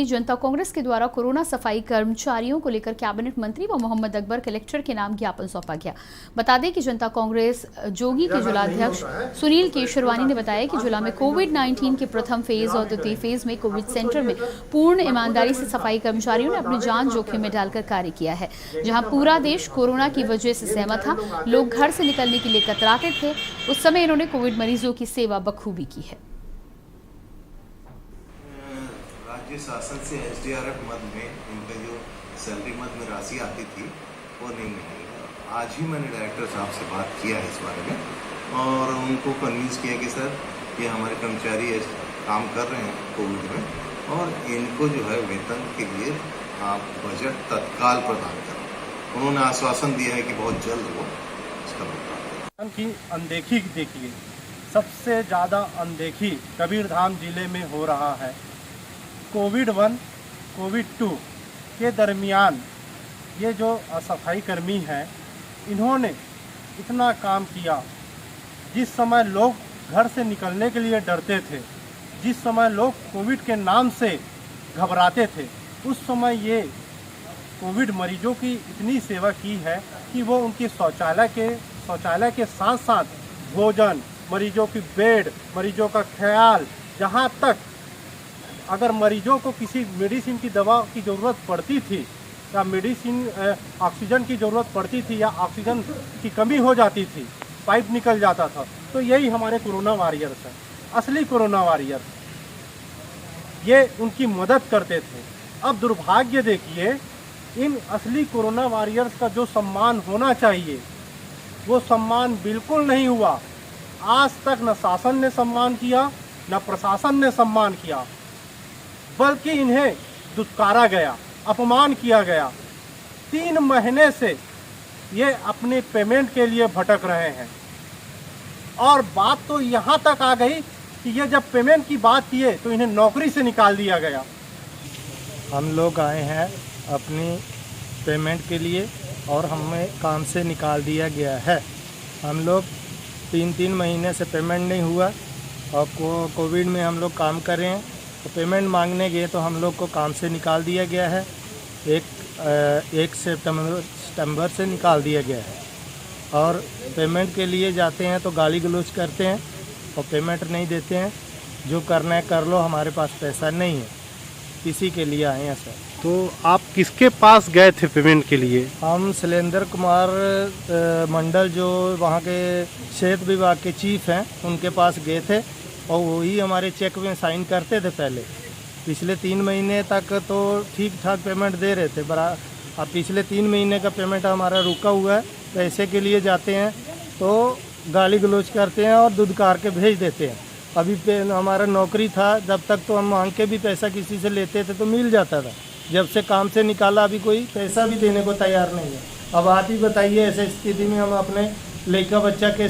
जनता कांग्रेस के द्वारा कोरोना सफाई कर्मचारियों को लेकर कैबिनेट मंत्री व मोहम्मद अकबर कलेक्टर के नाम ज्ञापन सौंपा गया। बता दें कि जनता कांग्रेस जोगी के जिलाध्यक्ष सुनील केशरवानी ने बताया कि जिला में कोविड-19 के प्रथम फेज और द्वितीय फेज में कोविड सेंटर में पूर्ण ईमानदारी से सफाई कर्मचारियों ने अपनी जान जोखिम में डालकर कार्य किया है। जहां पूरा देश कोरोना की वजह से सहमत था, लोग घर से निकलने के लिए कतराते थे, उस समय इन्होंने कोविड मरीजों की सेवा बखूबी की है। राज्य शासन से SDRF मद में इनका जो सैलरी मद में राशि आती थी वो नहीं मिली है। आज ही मैंने डायरेक्टर साहब से बात किया है इस बारे में और उनको कन्विंस किया कि सर ये हमारे कर्मचारी काम कर रहे हैं कोविड में और इनको जो है वेतन के लिए आप बजट तत्काल प्रदान करें। उन्होंने आश्वासन दिया है कि बहुत जल्द वो इसका भुगतान की अनदेखी देखिए, सबसे ज़्यादा अनदेखी कबीरधाम जिले में हो रहा है। कोविड-1, कोविड-2 के दरमियान ये जो सफाई कर्मी हैं, इन्होंने इतना काम किया। जिस समय लोग घर से निकलने के लिए डरते थे, जिस समय लोग कोविड के नाम से घबराते थे, उस समय ये कोविड मरीजों की इतनी सेवा की है कि वो उनकी शौचालय के साथ साथ भोजन, मरीजों की बेड, मरीजों का ख्याल, जहाँ तक अगर मरीजों को किसी मेडिसिन की दवा की ज़रूरत पड़ती थी या ऑक्सीजन की ज़रूरत पड़ती थी या ऑक्सीजन की कमी हो जाती थी, पाइप निकल जाता था, तो यही हमारे कोरोना वॉरियर्स हैं, असली कोरोना वॉरियर्स। ये उनकी मदद करते थे। अब दुर्भाग्य देखिए, इन असली कोरोना वॉरियर्स का जो सम्मान होना चाहिए वो सम्मान बिल्कुल नहीं हुआ। आज तक न शासन ने सम्मान किया, न प्रशासन ने सम्मान किया, बल्कि इन्हें दुत्कारा गया, अपमान किया गया। 3 महीने से ये अपने पेमेंट के लिए भटक रहे हैं और बात तो यहाँ तक आ गई कि ये जब पेमेंट की बात किए तो इन्हें नौकरी से निकाल दिया गया। हम लोग आए हैं अपनी पेमेंट के लिए और हमें काम से निकाल दिया गया है। हम लोग 3 महीने से पेमेंट नहीं हुआ और कोविड में हम लोग काम कर रहे हैं, तो पेमेंट मांगने गए तो हम लोग को काम से निकाल दिया गया है। 1 सितंबर से निकाल दिया गया है और पेमेंट के लिए जाते हैं तो गाली गलौज करते हैं और पेमेंट नहीं देते हैं। जो करना है कर लो, हमारे पास पैसा नहीं है, इसी के लिए आए हैं सर। तो आप किसके पास गए थे पेमेंट के लिए? हम शैलेंद्र कुमार मंडल, जो वहाँ के सेहत विभाग के चीफ हैं, उनके पास गए थे और वही हमारे चेक में साइन करते थे। पहले पिछले 3 महीने तक तो ठीक ठाक पेमेंट दे रहे थे, अब पिछले 3 महीने का पेमेंट हमारा रुका हुआ है। पैसे के लिए जाते हैं तो गाली गलौज करते हैं और दुदकार के भेज देते हैं। अभी हमारा नौकरी था, जब तक तो हम मांग के भी पैसा किसी से लेते थे तो मिल जाता था। जब से काम से निकाला अभी कोई पैसा भी देने को तैयार नहीं है। अब आप ही बताइए, ऐसे स्थिति में हम अपने लड़का बच्चा के